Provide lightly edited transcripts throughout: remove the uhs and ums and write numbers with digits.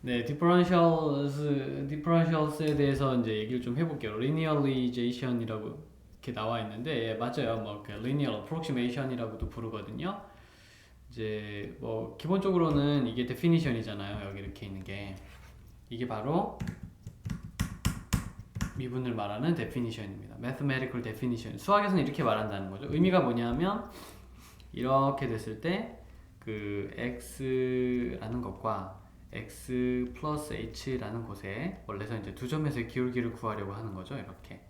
네, differentials에 대해서 이제 얘기를 좀 해볼게요. linearization이라고 이렇게 나와 있는데, 예, 맞아요. 뭐, linear approximation이라고도 부르거든요. 이제 뭐 기본적으로는 이게 definition이잖아요. 여기 이렇게 있는 게 이게 바로 미분을 말하는 definition입니다. mathematical definition. 수학에서는 이렇게 말한다는 거죠. 의미가 뭐냐면 이렇게 됐을 때 그 x라는 것과 x 플러스 h라는 곳에 원래서 이제 두 점에서의 기울기를 구하려고 하는 거죠. 이렇게.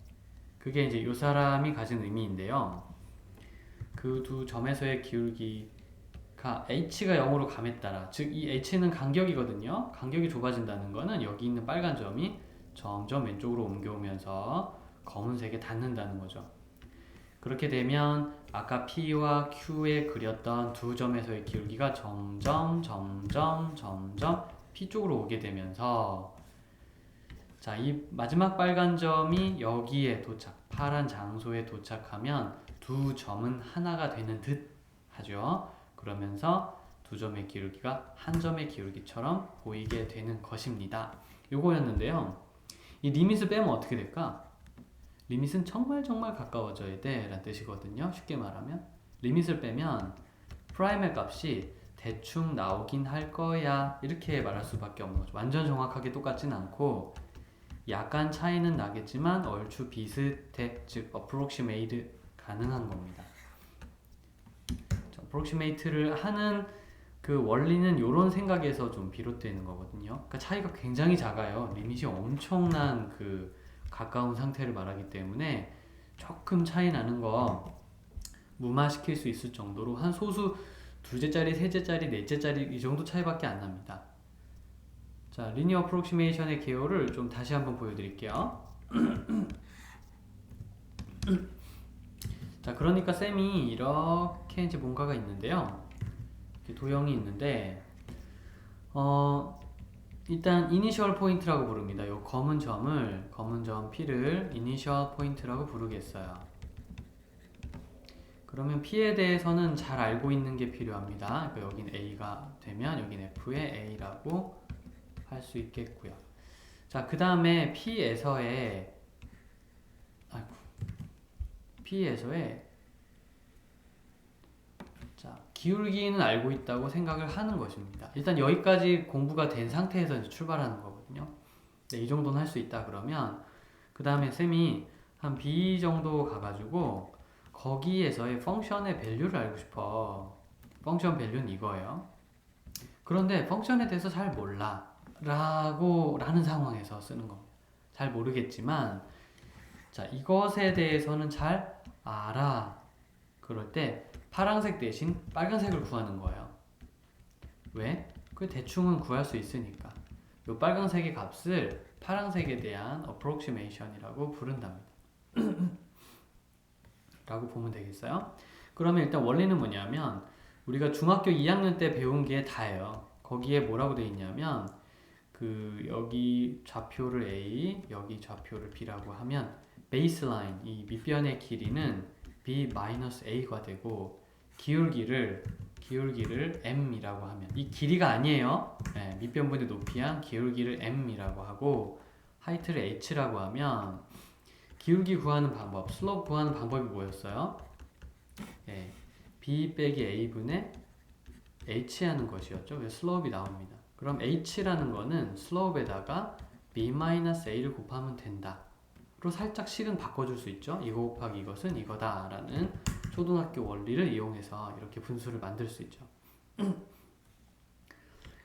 그게 이제 이 사람이 가진 의미인데요. 그 두 점에서의 기울기가 h가 0으로 감에 따라, 즉 이 h는 간격이거든요. 간격이 좁아진다는 거는 여기 있는 빨간 점이 점점 왼쪽으로 옮겨오면서 검은색에 닿는다는 거죠. 그렇게 되면 아까 P와 Q에 그렸던 두 점에서의 기울기가 점점 P 쪽으로 오게 되면서, 자, 이 마지막 빨간 점이 여기에 파란 장소에 도착하면 두 점은 하나가 되는 듯 하죠. 그러면서 두 점의 기울기가 한 점의 기울기처럼 보이게 되는 것입니다. 요거였는데요. 이 리밋을 빼면 어떻게 될까? 리밋은 정말 가까워져야 돼 라는 뜻이거든요. 쉽게 말하면 리밋을 빼면 프라임의 값이 대충 나오긴 할 거야 이렇게 말할 수밖에 없는 거죠. 완전 정확하게 똑같진 않고 약간 차이는 나겠지만 얼추 비슷해, 즉 approximate 가능한 겁니다. approximate를 하는 그 원리는 이런 생각에서 좀 비롯되는 거거든요. 그러니까 차이가 굉장히 작아요. 리밋이 엄청난 그 가까운 상태를 말하기 때문에 조금 차이 나는 거 무마시킬 수 있을 정도로 한 소수 둘째짜리, 셋째짜리, 넷째짜리 이 정도 차이밖에 안 납니다. 자, 리니어 어프록시메이션의 개요를 좀 다시 한번 보여드릴게요. 자, 그러니까 쌤이 이렇게 이제 뭔가가 있는데요. 이렇게 도형이 있는데, 일단 이니셜 포인트라고 부릅니다. 요 검은 점 P를 이니셜 포인트라고 부르겠어요. 그러면 P에 대해서는 잘 알고 있는 게 필요합니다. 그러니까 여긴 A가 되면 여긴 F의 A라고 할 수 있겠고요. 자, 그 다음에 P에서의 자, 기울기는 알고 있다고 생각을 하는 것입니다. 일단 여기까지 공부가 된 상태에서 이제 출발하는 거거든요. 네, 이 정도는 할 수 있다 그러면 그 다음에 쌤이 한 B 정도 가가지고 거기에서의 펑션의 밸류를 알고 싶어. 펑션 밸류는 이거예요. 그런데 펑션에 대해서 잘 몰라 라는 상황에서 쓰는 겁니다. 잘 모르겠지만 자, 이것에 대해서는 잘 알아. 그럴 때 파란색 대신 빨간색을 구하는 거예요. 왜? 그 대충은 구할 수 있으니까. 이 빨간색의 값을 파란색에 대한 approximation이라고 부른답니다. 라고 보면 되겠어요. 그러면 일단 원리는 뭐냐면 우리가 중학교 2학년 때 배운 게 다예요. 거기에 뭐라고 되어 있냐면 그 여기 좌표를 A, 여기 좌표를 B라고 하면 베이스라인, 이 밑변의 길이는 B-A가 되고 기울기를 M이라고 하면 이 길이가 아니에요. 네, 밑변분의 높이한 기울기를 M이라고 하고 하이트를 H라고 하면 기울기 구하는 방법, 슬로프 구하는 방법이 뭐였어요? 네, B 빼기 A분의 H 하는 것이었죠. 그래서 슬로프이 나옵니다. 그럼 H라는 거는 슬로프에다가 B-A를 곱하면 된다. 로 살짝 식은 바꿔줄 수 있죠. 이거 곱하기 이것은 이거다 라는 초등학교 원리를 이용해서 이렇게 분수를 만들 수 있죠.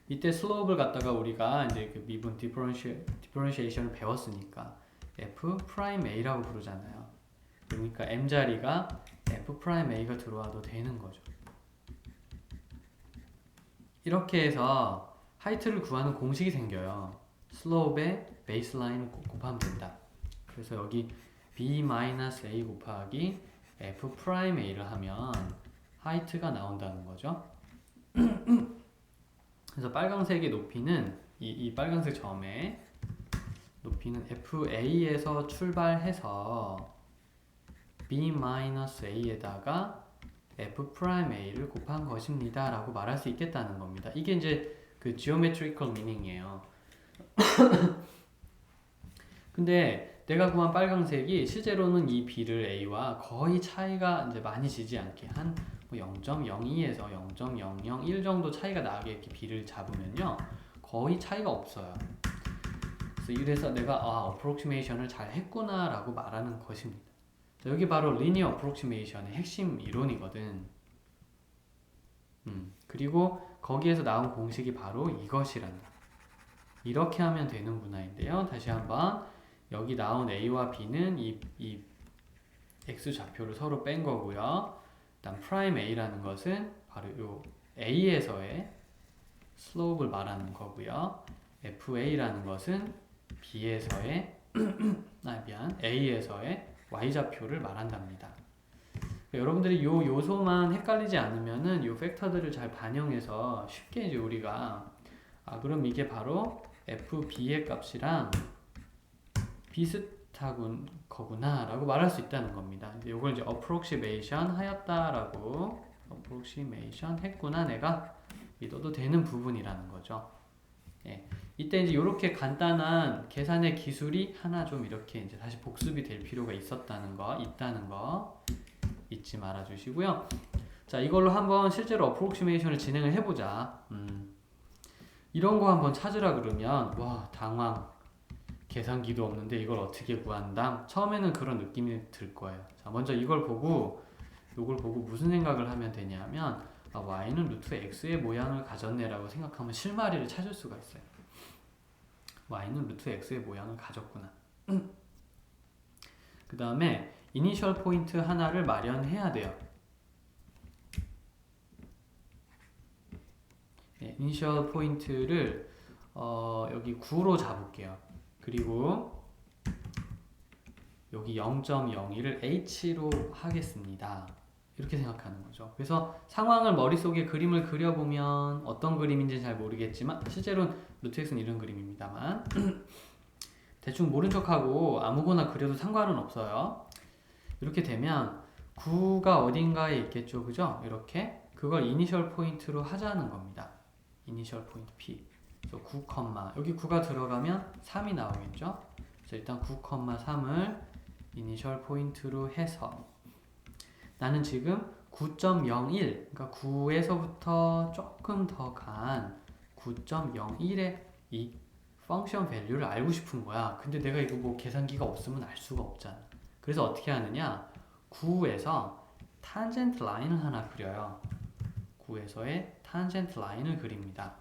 이때 슬로프를 갖다가 우리가 이제 그 미분 디퍼런시에이션을 배웠으니까 F'A라고 부르잖아요. 그러니까 M자리가 F'A가 들어와도 되는 거죠. 이렇게 해서 하이트를 구하는 공식이 생겨요. 슬로프에 베이스라인을 곱하면 된다. 그래서 여기 B-A 곱하기 F'A를 하면 하이트가 나온다는 거죠. 그래서 빨간색의 높이는 이 빨간색 점의 높이는 FA에서 출발해서 B-A에다가 F'A를 곱한 것입니다 라고 말할 수 있겠다는 겁니다. 이게 이제 그 geometrical meaning이에요. 근데 내가 구한 빨강색이 실제로는 이 B를 A와 거의 차이가 이제 많이 지지 않게 한 0.02에서 0.001 정도 차이가 나게 이렇게 B를 잡으면요. 거의 차이가 없어요. 그래서 이래서 내가 approximation을 잘 했구나라고 말하는 것입니다. 자, 여기 바로 linear approximation의 핵심 이론이거든. 그리고 거기에서 나온 공식이 바로 이것이란다. 이렇게 하면 되는 구나인데요. 다시 한번 여기 나온 A와 B는 이 X 좌표를 서로 뺀 거고요. 일단 프라임 A라는 것은 바로 요 A에서의 슬로프를 말하는 거고요. FA라는 것은 B에서의 A에서의 Y좌표를 말한답니다. 여러분들이 요 요소만 헷갈리지 않으면은 요 팩터들을 잘 반영해서 쉽게 이제 우리가 그럼 이게 바로 FB의 값이랑 비슷한 거구나 라고 말할 수 있다는 겁니다. 이걸 이제 approximation 하였다라고 approximation 했구나 내가 믿어도 되는 부분이라는 거죠. 예. 이때 이제 이렇게 간단한 계산의 기술이 하나 좀 이렇게 이제 다시 복습이 될 필요가 있다는 거 잊지 말아 주시고요. 자, 이걸로 한번 실제로 approximation을 진행을 해보자. 이런 거 한번 찾으라 그러면 와 당황. 계산기도 없는데 이걸 어떻게 구한다? 처음에는 그런 느낌이 들 거예요. 자, 먼저 이걸 보고 무슨 생각을 하면 되냐면 y는 루트 x의 모양을 가졌네라고 생각하면 실마리를 찾을 수가 있어요. y는 루트 x의 모양을 가졌구나. 그 다음에 이니셜 포인트 하나를 마련해야 돼요. 네, 이니셜 포인트를 여기 9로 잡을게요. 그리고 여기 0.01을 h로 하겠습니다. 이렇게 생각하는 거죠. 그래서 상황을 머릿속에 그림을 그려보면 어떤 그림인지 잘 모르겠지만 실제로는 루트 x는 이런 그림입니다만 대충 모른 척하고 아무거나 그려도 상관은 없어요. 이렇게 되면 9가 어딘가에 있겠죠. 그죠? 이렇게 그걸 이니셜 포인트로 하자는 겁니다. 이니셜 포인트 P. 그래서 9, 여기 9가 들어가면 3이 나오겠죠? 그래서 일단 9,3을 이니셜 포인트로 해서 나는 지금 9.01, 그러니까 9에서부터 조금 더 간 9.01의 이 펑션 밸류를 알고 싶은 거야. 근데 내가 이거 뭐 계산기가 없으면 알 수가 없잖아. 그래서 어떻게 하느냐? 9에서 탄젠트 라인을 하나 그려요. 9에서의 탄젠트 라인을 그립니다.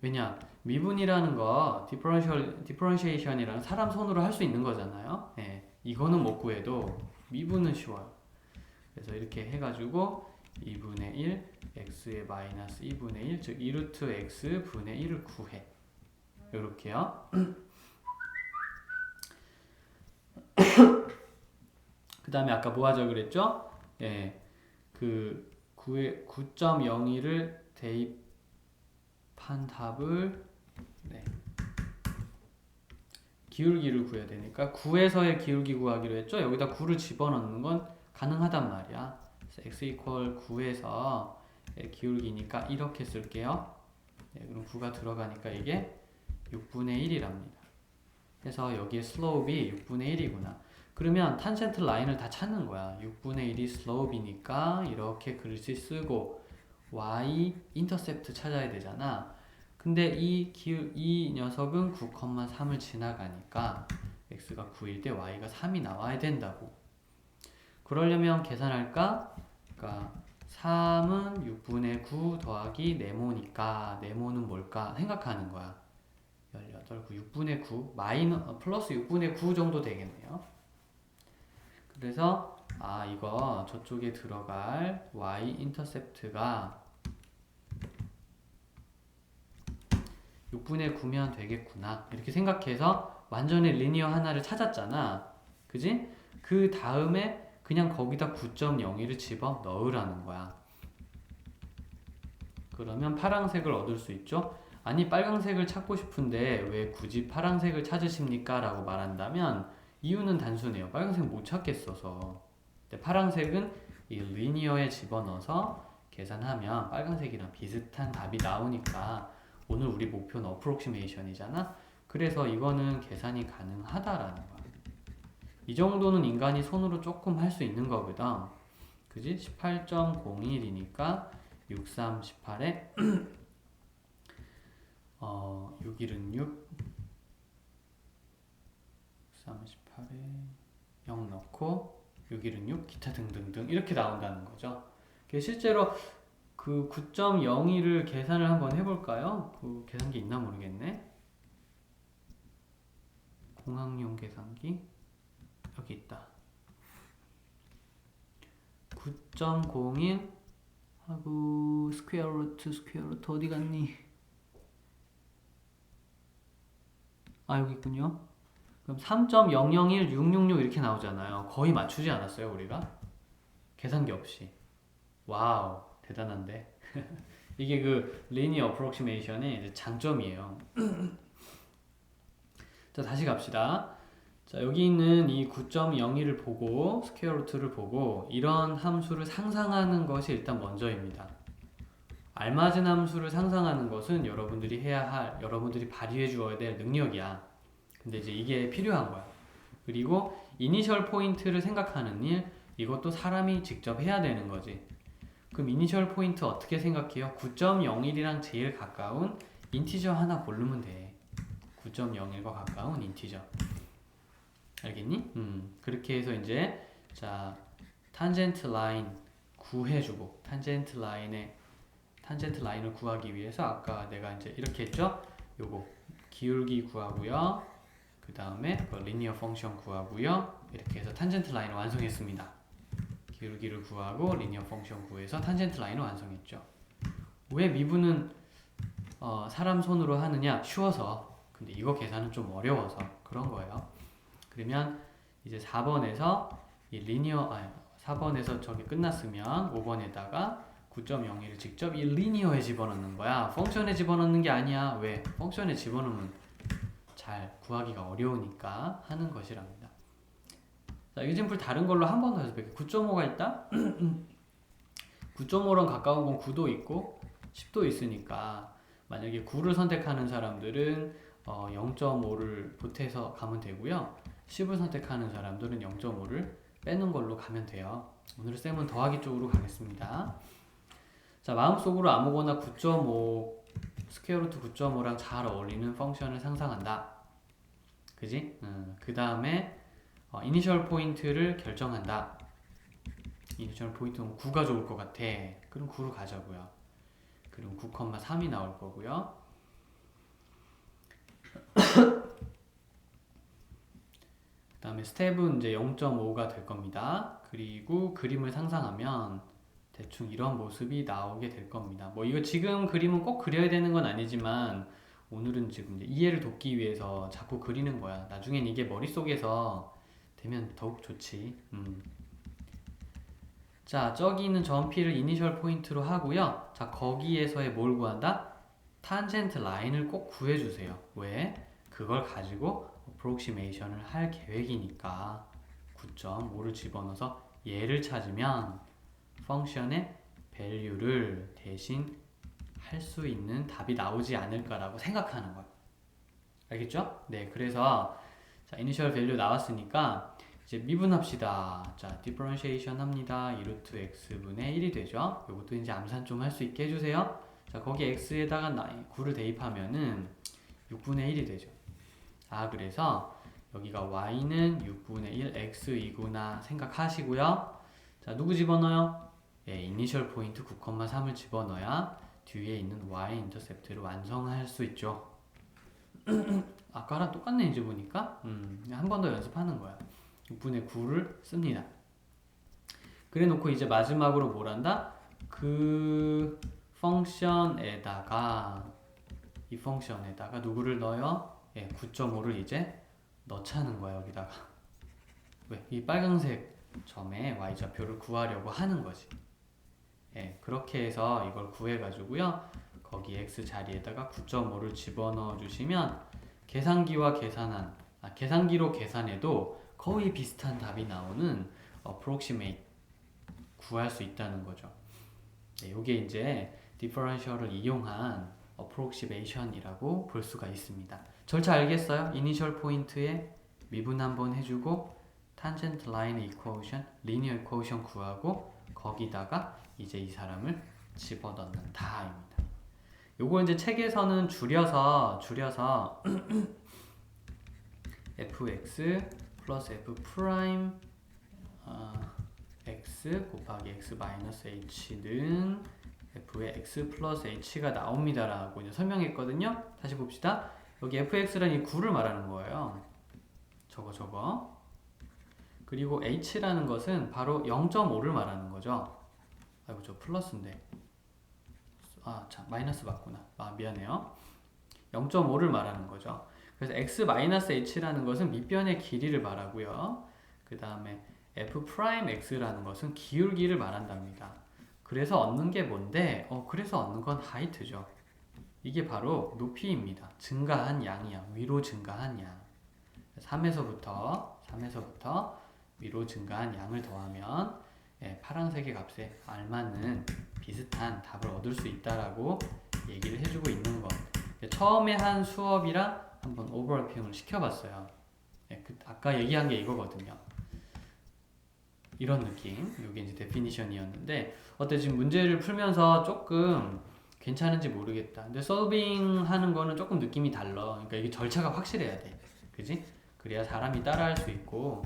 왜냐? 미분이라는 거 디퍼런시에이션이랑 사람 손으로 할 수 있는 거잖아요. 네, 이거는 못 구해도 미분은 쉬워요. 그래서 이렇게 해가지고 2분의 1 x의 마이너스 2분의 1 즉 2루트 x 분의 1을 구해. 요렇게요. 그 다음에 아까 뭐 하자 그랬죠? 예, 그 9.01을 대입한 답을 기울기를 구해야 되니까 9에서의 기울기 구하기로 했죠? 여기다 9를 집어넣는 건 가능하단 말이야. x 이퀄 9에서 기울기니까 이렇게 쓸게요. 그럼 9가 들어가니까 이게 6분의 1이랍니다. 그래서 여기에 슬로up이 6분의 1이구나. 그러면 탄젠트 라인을 다 찾는 거야. 6분의 1이 슬로up이니까 이렇게 글씨 쓰고 y 인터셉트 찾아야 되잖아. 근데 이 녀석은 9,3을 지나가니까 x가 9일 때 y가 3이 나와야 된다고. 그러려면 계산할까? 그러니까 3은 6분의 9 더하기 네모니까 네모는 뭘까 생각하는 거야. 18, 9, 6분의 9 플러스 6분의 9 정도 되겠네요. 그래서 이거 저쪽에 들어갈 y 인터셉트가 6분의 9면 되겠구나. 이렇게 생각해서 완전히 리니어 하나를 찾았잖아. 그지? 그 다음에 그냥 거기다 9.01을 집어 넣으라는 거야. 그러면 파란색을 얻을 수 있죠? 아니 빨강색을 찾고 싶은데 왜 굳이 파란색을 찾으십니까? 라고 말한다면 이유는 단순해요. 빨간색 못 찾겠어서. 근데 파란색은 이 리니어에 집어넣어서 계산하면 빨간색이랑 비슷한 답이 나오니까 오늘 우리 목표는 어프록시메이션이잖아. 그래서 이거는 계산이 가능하다라는 거야. 이 정도는 인간이 손으로 조금 할 수 있는 거거든. 그지? 18.01이니까 63, 18에 6일은 6, 38에 0 넣고 6일은 6, 기타 등등등 이렇게 나온다는 거죠. 실제로 그 9.01을 계산을 한번 해볼까요? 그 계산기 있나 모르겠네. 공학용 계산기 여기 있다. 9.01 하고 스퀘어 루트 어디 갔니? 아 여기 있군요. 그럼 3.001666 이렇게 나오잖아요. 거의 맞추지 않았어요 우리가? 계산기 없이. 와우 대단한데. 이게 그 리니어 어프록시메이션의 장점이에요. 자 다시 갑시다. 자 여기 있는 이 9.01을 보고 스퀘어 루트를 보고 이런 함수를 상상하는 것이 일단 먼저입니다. 알맞은 함수를 상상하는 것은 여러분들이 해야 할, 여러분들이 발휘해 주어야 될 능력이야. 근데 이제 이게 필요한 거야. 그리고 이니셜 포인트를 생각하는 일, 이것도 사람이 직접 해야 되는 거지. 그럼 이니셜 포인트 어떻게 생각해요? 9.01이랑 제일 가까운 인티저 하나 고르면 돼. 9.01과 가까운 인티저. 알겠니? 그렇게 해서 이제 자 탄젠트 라인 구해주고 탄젠트 라인을 구하기 위해서 아까 내가 이제 이렇게 했죠? 요거 기울기 구하고요. 그 다음에 리니어 펑션 구하고요. 이렇게 해서 탄젠트 라인을 완성했습니다. 기울기를 구하고 리니어 펑션 구해서 탄젠트 라인을 완성했죠. 왜 미분은 사람 손으로 하느냐? 쉬워서. 근데 이거 계산은 좀 어려워서 그런 거예요. 그러면 이제 4번에서 이 4번에서 저기 끝났으면 5번에다가 9.01을 직접 이 리니어에 집어넣는 거야. 펑션에 집어넣는 게 아니야. 왜? 펑션에 집어넣으면 잘 구하기가 어려우니까 하는 것이랍니다. 자, example 다른 걸로 한 번 더 해서 볼게요. 9.5가 있다? 9.5랑 가까운 건 9도 있고 10도 있으니까 만약에 9를 선택하는 사람들은 0.5를 보태서 가면 되고요. 10을 선택하는 사람들은 0.5를 빼는 걸로 가면 돼요. 오늘 쌤은 더하기 쪽으로 가겠습니다. 자, 마음속으로 아무거나 9.5 스퀘어 루트 9.5랑 잘 어울리는 펑션을 상상한다. 그지? 그 다음에 이니셜 포인트를 결정한다. 이니셜 포인트는 9가 좋을 것 같아. 그럼 9로 가자고요. 그럼 9,3이 나올 거고요. 그 다음에 스텝은 이제 0.5가 될 겁니다. 그리고 그림을 상상하면 대충 이런 모습이 나오게 될 겁니다. 뭐 이거 지금 그림은 꼭 그려야 되는 건 아니지만 오늘은 지금 이제 이해를 돕기 위해서 자꾸 그리는 거야. 나중엔 이게 머릿속에서 되면 더욱 좋지. 자, 저기 있는 점P를 이니셜 포인트로 하고요. 자, 거기에서의 뭘 구한다? 탄젠트 라인을 꼭 구해주세요. 왜? 그걸 가지고 어프록시메이션을 할 계획이니까 9.5를 집어넣어서 얘를 찾으면 펑션의 value를 대신 할 수 있는 답이 나오지 않을까라고 생각하는 거예요. 알겠죠? 네, 그래서 자, 이니셜 밸류 나왔으니까 이제 미분합시다. 자, 디퍼런시에이션 합니다. 2루트 x분의 1이 되죠. 이것도 이제 암산 좀 할 수 있게 해주세요. 자, 거기 x에다가 9를 대입하면은 6분의 1이 되죠. 아, 그래서 여기가 y는 6분의 1 x이구나 생각하시고요. 자, 누구 집어넣어요? 예, 이니셜 포인트 9,3을 집어넣어야 뒤에 있는 y 인터셉트를 완성할 수 있죠. 아까랑 똑같네 이제 보니까. 한 번 더 연습하는 거야. 6분의 9를 씁니다. 그래 놓고 이제 마지막으로 뭘 한다? 그 펑션에다가 이 펑션에다가 누구를 넣어요? 예, 9.5를 이제 넣자는 거야 여기다가. 왜? 이 빨강색 점에 y좌표를 구하려고 하는 거지. 예, 그렇게 해서 이걸 구해가지고요. 거기 x 자리에다가 9.5를 집어넣어 주시면 계산기로 계산해도 거의 비슷한 답이 나오는 approximate 구할 수 있다는 거죠. 네, 이게 이제 디퍼런셜을 이용한 approximation이라고 볼 수가 있습니다. 절차 알겠어요? 이니셜 포인트에 미분 한번 해주고 tangent line equation, linear equation 구하고 거기다가 이제 이 사람을 집어넣는다입니다. 요거 이제 책에서는 줄여서 fx 플러스 f 프라임 x 곱하기 x 마이너스 h는 f의 x 플러스 h가 나옵니다라고 이제 설명했거든요. 다시 봅시다. 여기 fx라는 이 9를 말하는 거예요. 저거. 그리고 h라는 것은 바로 0.5를 말하는 거죠. 아이고 저 플러스인데. 참 마이너스 맞구나. 미안해요. 0.5를 말하는 거죠. 그래서 x-h라는 것은 밑변의 길이를 말하고요. 그 다음에 f'(x라는 것은 기울기를 말한답니다. 그래서 얻는 게 뭔데? 그래서 얻는 건 하이트죠. 이게 바로 높이입니다. 증가한 양이야. 위로 증가한 양. 3에서부터 위로 증가한 양을 더하면 파란색의 값에 알맞는 비슷한 답을 얻을 수 있다라고 얘기를 해주고 있는 것. 처음에 한 수업이랑 한번 오버래핑을 시켜봤어요. 아까 얘기한 게 이거거든요. 이런 느낌. 이게 이제 데피니션이었는데 어때 지금 문제를 풀면서 조금 괜찮은지 모르겠다. 근데 solving 하는 거는 조금 느낌이 달라. 그러니까 이게 절차가 확실해야 돼. 그지? 그래야 사람이 따라할 수 있고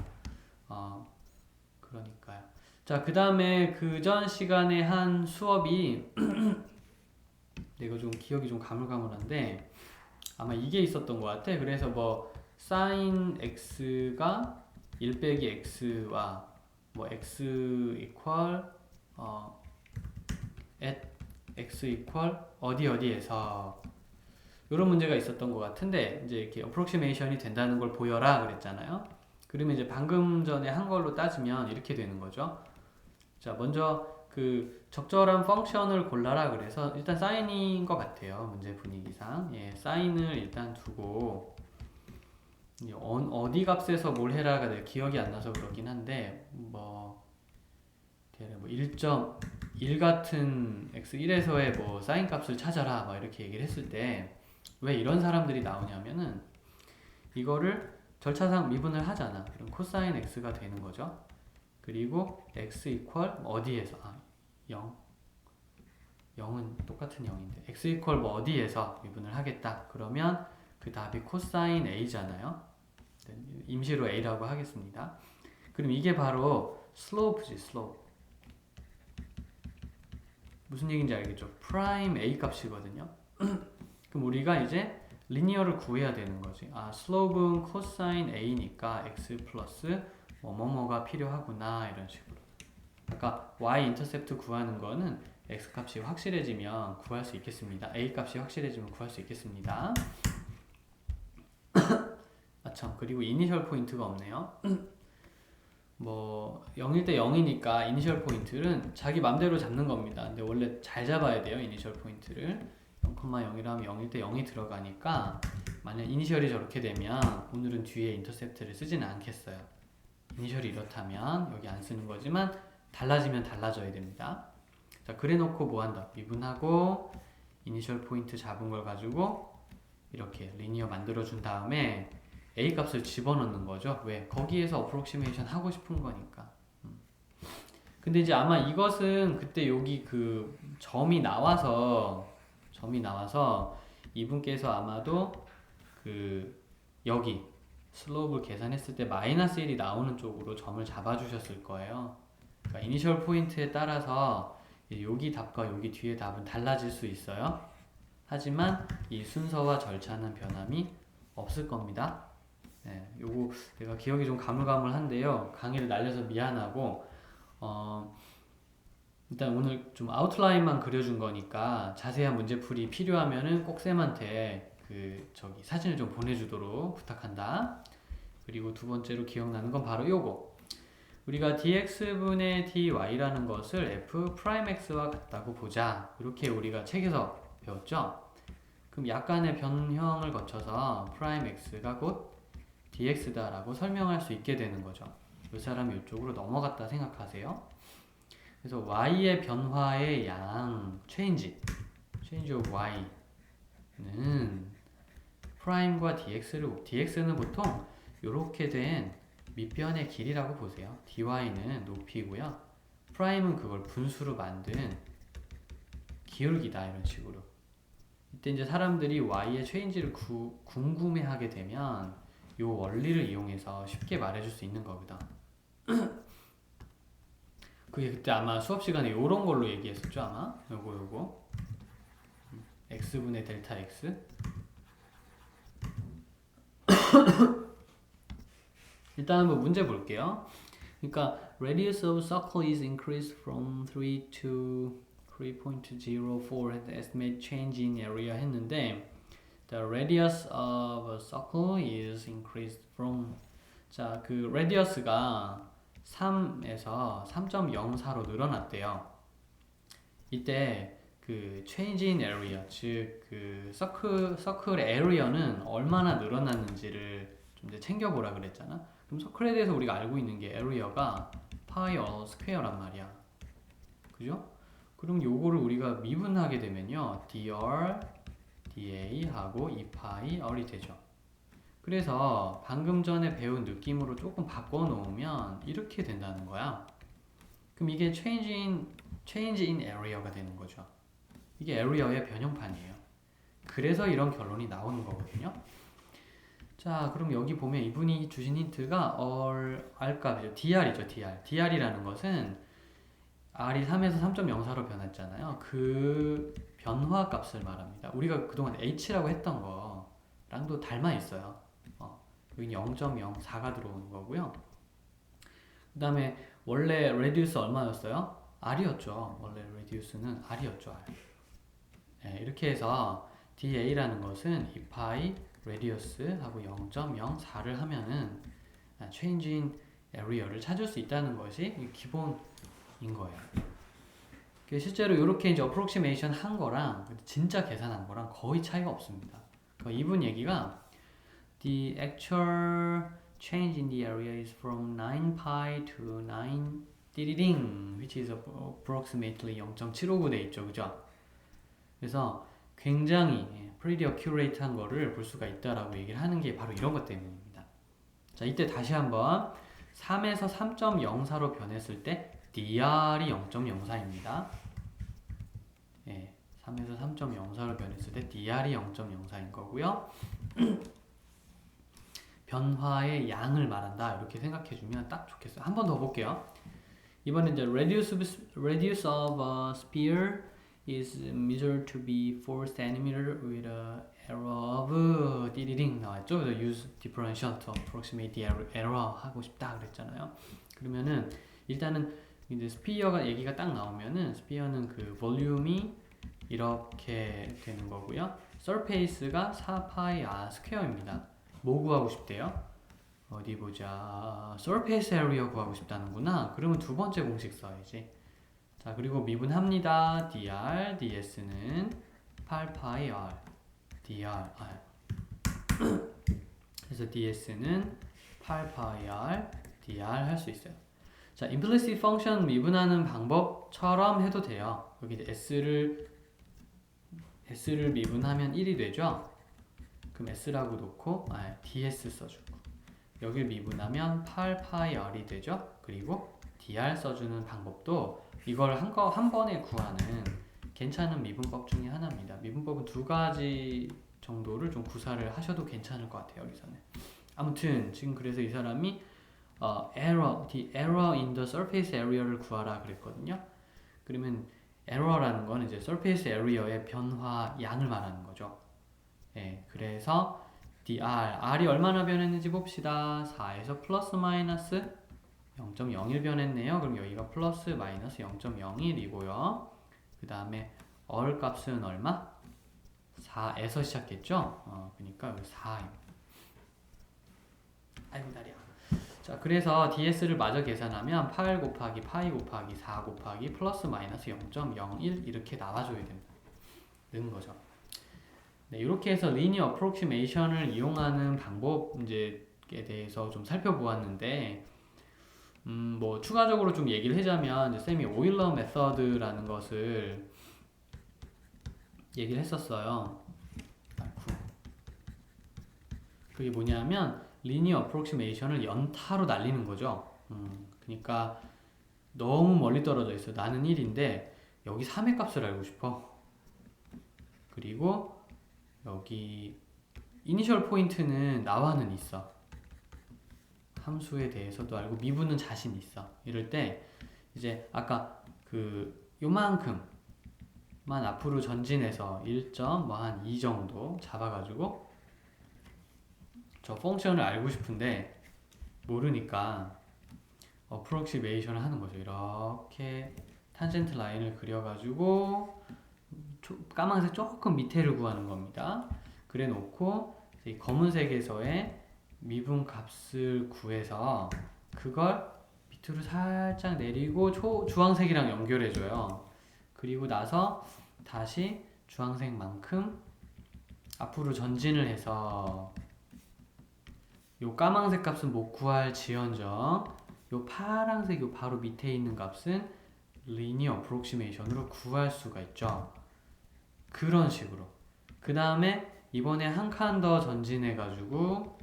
그러니까요. 자, 그 다음에 그 전 시간에 한 수업이 내가 좀 기억이 좀 가물가물한데 아마 이게 있었던 것 같아. 그래서 뭐 sin x가 1 빼기 x와 뭐 x equal at x equal 어디에서 이런 문제가 있었던 것 같은데 이제 이렇게 approximation이 된다는 걸 보여라 그랬잖아요. 그러면 이제 방금 전에 한 걸로 따지면 이렇게 되는 거죠. 자, 먼저 그 적절한 펑션을 골라라 그래서 일단 사인인 것 같아요. 문제 분위기상. 사인을 일단 두고 어디 값에서 뭘 해라가 내 기억이 안 나서 그렇긴 한데 뭐 1.1 같은 x1에서의 뭐 사인 값을 찾아라 막 이렇게 얘기를 했을 때 왜 이런 사람들이 나오냐면은 이거를 절차상 미분을 하잖아. 그럼 코사인 x가 되는 거죠. 그리고 x equal 어디에서 0은 똑같은 0인데 x equal 뭐 어디에서 미분을 하겠다. 그러면 그 답이 코사인 a잖아요. 임시로 a라고 하겠습니다. 그럼 이게 바로 slope지, slope. 무슨 얘기인지 알겠죠? 프라임 a 값이거든요. 그럼 우리가 이제 리니어를 구해야 되는 거지. 슬로프는 코사인 a니까 x 플러스 뭐뭐뭐가 필요하구나 이런 식으로. 아까 y 인터셉트 구하는 거는 x 값이 확실해지면 구할 수 있겠습니다. a 값이 확실해지면 구할 수 있겠습니다. 참, 그리고 이니셜 포인트가 없네요. 뭐 0일 때 0이니까 이니셜 포인트는 자기 맘대로 잡는 겁니다. 근데 원래 잘 잡아야 돼요. 이니셜 포인트를 0,0이라면 0일 때 0이 들어가니까 만약 이니셜이 저렇게 되면 오늘은 뒤에 인터셉트를 쓰지는 않겠어요. 이니셜이 이렇다면 여기 안 쓰는 거지만 달라지면 달라져야 됩니다. 자, 그래 놓고 뭐 한다? 미분하고 이니셜 포인트 잡은 걸 가지고 이렇게 리니어 만들어 준 다음에 a 값을 집어넣는 거죠. 왜? 거기에서 어프록시메이션 하고 싶은 거니까. 근데 이제 아마 이것은 그때 여기 그 점이 나와서 이분께서 아마도 그 여기 슬로프를 계산했을 때 마이너스 1이 나오는 쪽으로 점을 잡아주셨을 거예요. 그러니까 이니셜 포인트에 따라서 여기 답과 여기 뒤에 답은 달라질 수 있어요. 하지만 이 순서와 절차는 변함이 없을 겁니다. 요거 내가 기억이 좀 가물가물한데요. 강의를 날려서 미안하고 일단 오늘 좀 아웃라인만 그려준 거니까 자세한 문제풀이 필요하면은 꼭 쌤한테 사진을 좀 보내주도록 부탁한다. 그리고 두 번째로 기억나는 건 바로 요거. 우리가 dx분의 dy라는 것을 f'x와 같다고 보자. 이렇게 우리가 책에서 배웠죠? 그럼 약간의 변형을 거쳐서 프라임.x가 곧 dx다라고 설명할 수 있게 되는 거죠. 이 사람이 이쪽으로 넘어갔다 생각하세요. 그래서 y의 변화의 양, change of y 프라임과 dx는 보통 이렇게 된 밑변의 길이라고 보세요. dy는 높이고요. 프라임은 그걸 분수로 만든 기울기다 이런 식으로. 이때 이제 사람들이 y의 체인지를 궁금해하게 되면 이 원리를 이용해서 쉽게 말해줄 수 있는 거거든. 그게 그때 아마 수업 시간에 이런 걸로 얘기했었죠 아마. 요거 x분의 델타 x. 일단 한번 문제 볼게요. 그러니까 radius of circle is increased from 3 to 3.04 and estimate change in area 했는데 the radius of a circle is increased from 자, 그 radius가 3에서 3.04로 늘어났대요. 이때 그 change in area 즉 그 서클의 area는 얼마나 늘어났는지를 좀 이제 챙겨보라 그랬잖아. 그럼 서클에 대해서 우리가 알고 있는 게 area가 파이 얼 스퀘어란 말이야. 그죠? 그럼 요거를 우리가 미분하게 되면요. dr, da 하고 2파이 r이 되죠. 그래서 방금 전에 배운 느낌으로 조금 바꿔놓으면 이렇게 된다는 거야. 그럼 이게 change in area가 되는 거죠. 이게 area의 변형판이에요. 그래서 이런 결론이 나오는 거거든요. 자, 그럼 여기 보면 이분이 주신 힌트가 r값이죠. dr이죠. dr이라는 것은 r이 3에서 3.04로 변했잖아요. 그 변화 값을 말합니다. 우리가 그동안 h라고 했던 거랑도 닮아 있어요. 여기 0.04가 들어오는 거고요. 그 다음에 원래 radius 얼마였어요? r이었죠. 원래 radius는 r이었죠. r. 네, 이렇게 해서 da라는 것은 2파이 radius 하고 0.04를 하면은 change in area를 찾을 수 있다는 것이 기본인 거예요. 실제로 이렇게 이제 approximation 한 거랑 진짜 계산한 거랑 거의 차이가 없습니다. 그러니까 이분 얘기가 the actual change in the area is from 9pi to 9 띠리링 which is approximately 0.759 돼 있죠. 그죠? 그래서 굉장히 pretty accurate한 거를 볼 수가 있다라고 얘기를 하는 게 바로 이런 것 때문입니다. 자, 이때 다시 한번 3에서 3.04로 변했을 때 dr이 0.04입니다. 예, 3에서 3.04로 변했을 때 dr이 0.04인 거고요. 변화의 양을 말한다 이렇게 생각해주면 딱 좋겠어요. 한 번 더 볼게요. 이번엔 이제 radius of a sphere is measured to be 4 cm with a error of 띠리링 나왔죠. 그래서 use differential to approximate the error 하고 싶다 그랬잖아요. 그러면은 일단은 이제 스피어가 얘기가 딱 나오면은 스피어는 그 볼륨이 이렇게 되는 거고요. surface가 4파이 r 스퀘어입니다. 뭐 구하고 싶대요? 어디 보자. surface area 구하고 싶다는구나. 그러면 두 번째 공식 써야지. 자, 그리고 미분합니다. dr, ds는 8파이 r, dr. 그래서 ds는 8파이 r, dr 할 수 있어요. 자, implicit function 미분하는 방법처럼 해도 돼요. 여기 s를 미분하면 1이 되죠? 그럼 s라고 놓고 ds 써주고 여기를 미분하면 8파이 r이 되죠? 그리고 dr 써주는 방법도 이걸 한 번에 구하는 괜찮은 미분법 중에 하나입니다. 미분법은 두 가지 정도를 좀 구사를 하셔도 괜찮을 것 같아요. 여기서는. 아무튼 지금 그래서 이 사람이 the error in the surface area를 구하라 그랬거든요. 그러면 error라는 건 이제 surface area의 변화 양을 말하는 거죠. 예, 그래서 r이 얼마나 변했는지 봅시다. 4에서 플러스 마이너스 0.01 변했네요. 그럼 여기가 플러스 마이너스 0.01이고요. 그 다음에 얼 값은 얼마? 4에서 시작했죠? 그러니까 여기 4입니다. 아이고 다리야. 자, 그래서 ds를 마저 계산하면 8 곱하기 파이 곱하기 4 곱하기 플러스 마이너스 0.01 이렇게 나와줘야 되는 거죠. 네, 이렇게 해서 리니어 어프로키메이션을 이용하는 방법 문제에 대해서 좀 살펴보았는데 뭐 추가적으로 좀 얘기를 하자면 이제 쌤이 오일러 메서드라는 것을 얘기를 했었어요. 그게 뭐냐면 리니어 어프록시메이션을 연타로 날리는 거죠. 그러니까 너무 멀리 떨어져 있어. 나는 1인데 여기 3의 값을 알고 싶어. 그리고 여기 이니셜 포인트는 나와는 있어. 함수에 대해서도 알고 미분은 자신 있어. 이럴 때 이제 아까 그 요만큼만 앞으로 전진해서 1점 뭐 한 2 정도 잡아가지고 저 펑션을 알고 싶은데 모르니까 어프록시메이션을 하는 거죠. 이렇게 탄젠트 라인을 그려가지고 까만색 조금 밑에를 구하는 겁니다. 그래 놓고 이 검은색에서의 미분 값을 구해서 그걸 밑으로 살짝 내리고 주황색이랑 연결해줘요. 그리고 나서 다시 주황색만큼 앞으로 전진을 해서 요 까만색 값은 못 구할 지연정 요 파란색 요 바로 밑에 있는 값은 리니어 어프록시메이션으로 구할 수가 있죠. 그런 식으로. 그 다음에 이번에 한 칸 더 전진해 가지고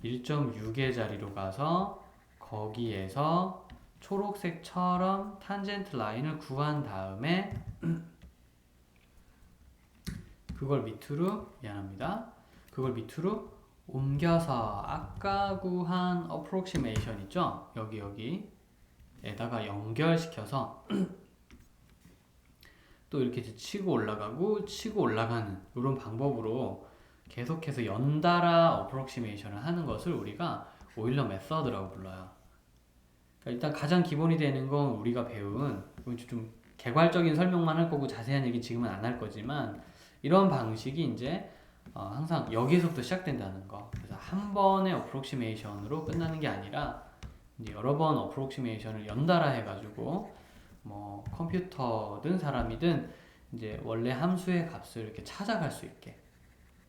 1.6의 자리로 가서 거기에서 초록색처럼 탄젠트 라인을 구한 다음에 그걸 밑으로 옮겨서 아까 구한 어프록시메이션 있죠? 여기에다가 연결시켜서 또 이렇게 치고 올라가고 치고 올라가는 이런 방법으로 계속해서 연달아 어프록시메이션을 하는 것을 우리가 오일러 메서드라고 불러요. 그러니까 일단 가장 기본이 되는 건 우리가 배운 좀 개괄적인 설명만 할 거고 자세한 얘기 지금은 안 할 거지만 이런 방식이 이제 항상 여기에서부터 시작된다는 거. 그래서 한 번의 어프록시메이션으로 끝나는 게 아니라 이제 여러 번 어프록시메이션을 연달아 해가지고 뭐 컴퓨터든 사람이든 이제 원래 함수의 값을 이렇게 찾아갈 수 있게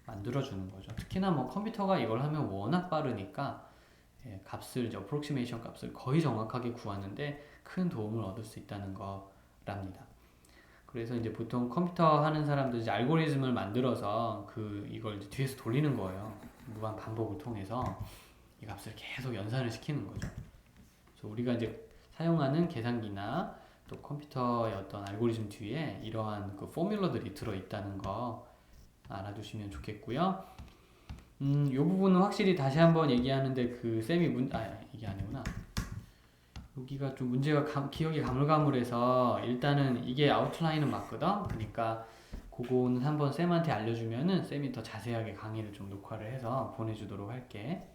만들어주는 거죠. 특히나 뭐 컴퓨터가 이걸 하면 워낙 빠르니까 값을 이제 어프록시메이션 값을 거의 정확하게 구하는데 큰 도움을 얻을 수 있다는 거랍니다. 그래서 이제 보통 컴퓨터 하는 사람들 이제 알고리즘을 만들어서 이걸 이제 뒤에서 돌리는 거예요. 무한 반복을 통해서 이 값을 계속 연산을 시키는 거죠. 그래서 우리가 이제 사용하는 계산기나 또 컴퓨터의 어떤 알고리즘 뒤에 이러한 그 포뮬러들이 들어있다는 거 알아두시면 좋겠고요. 이 부분은 확실히 다시 한번 얘기하는데 이게 아니구나. 여기가 좀 문제가 기억이 가물가물해서 일단은 이게 아웃라인은 맞거든. 그러니까 그거는 한번 쌤한테 알려주면은 쌤이 더 자세하게 강의를 좀 녹화를 해서 보내주도록 할게.